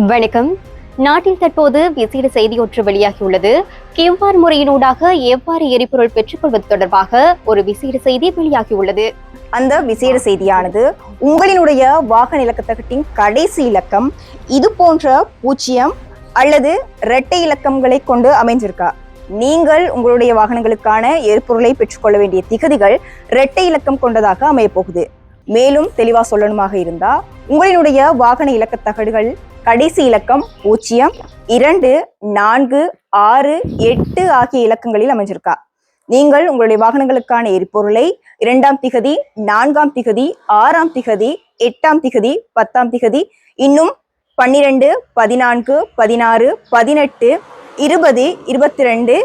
வணக்கம். நாட்டில் தற்போது விசேட செய்தி ஒன்று வெளியாகியுள்ளது. கியூஆர் முறையினூடாக எவ்வாறு எரிபொருள் பெற்றுக்கொள்வது தொடர்பாக ஒரு விசேட செய்தி வெளியாகியுள்ளது. அந்த விசேட செய்தியானது உங்களினுடைய வாகன இலக்கத்தகட்டின் கடைசி இலக்கம் இது போன்ற 0 அல்லது இரட்டை இலக்கங்களை கொண்டு அமைஞ்சிருக்கா? நீங்கள் உங்களுடைய வாகனங்களுக்கான எரிபொருளை பெற்றுக்கொள்ள வேண்டிய திகதிகள் இரட்டை இலக்கம் கொண்டதாக அமைய போகுது. மேலும் தெளிவா சொல்லணுமாக இருந்தா உங்களினுடைய வாகன இலக்கத்தகடுகள் கடைசி இலக்கம் 0, 2, 4, 6, 8 ஆகிய இலக்கங்களில் அமைஞ்சிருக்கா? நீங்கள் உங்களுடைய வாகனங்களுக்கான எரிபொருளை 2ஆம் திகதி, 4ஆம் திகதி, 6ஆம் திகதி, 8ஆம் திகதி, 10ஆம் திகதி, இன்னும் 12, 14, 16, 18, 20, 22,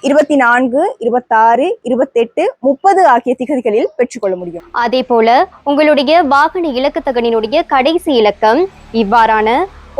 24, 26, 28, 30 ஆகிய திகதிகளில் பெற்றுக்கொள்ள முடியும். அதே போல உங்களுடைய வாகன இலக்கத்தகடினுடைய கடைசி இலக்கம் இவ்வாறான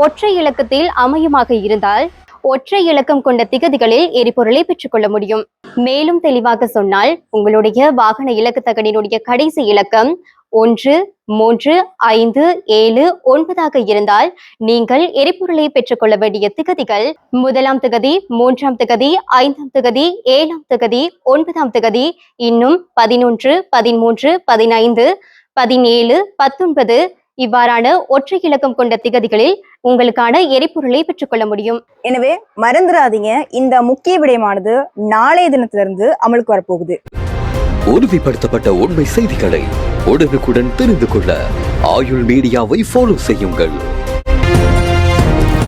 ஒற்றை இலக்கத்தில் அமையுமாக இருந்தால் ஒற்றை இலக்கம் கொண்ட திகதிகளில் எரிபொருளை பெற்றுக்கொள்ள முடியும். மேலும் தெளிவாக சொன்னால் உங்களுடைய வாகன இலக்கத்தகடினுடைய கடைசி இலக்கம் 1, 3, 5, 7, 9 இருந்தால் நீங்கள் எரிபொருளை பெற்றுக்கொள்ள வேண்டிய திகதிகள் 1ஆம் திகதி, 3ஆம் திகதி, 5ஆம் திகதி, 7ஆம் திகதி, 9ஆம் திகதி, இன்னும் 11, 13, 15, 17, 19 இவ்வாறான ஒற்றை இலக்கம் கொண்ட திகதிகளில் உங்களுக்கான எரிபொருளை பெற்றுக்கொள்ள முடியும். எனவே மறந்துடாதீங்க, இந்த முக்கிய விடயமானது நாளைய தினத்திலிருந்து அமலுக்கு வரப்போகுது. உறுதிப்படுத்தப்பட்ட உண்மை செய்திகளை உடனுக்குடன் தெரிந்து கொள்ள ஆயுள் மீடியாவை ஃபாலோ செய்யுங்கள்.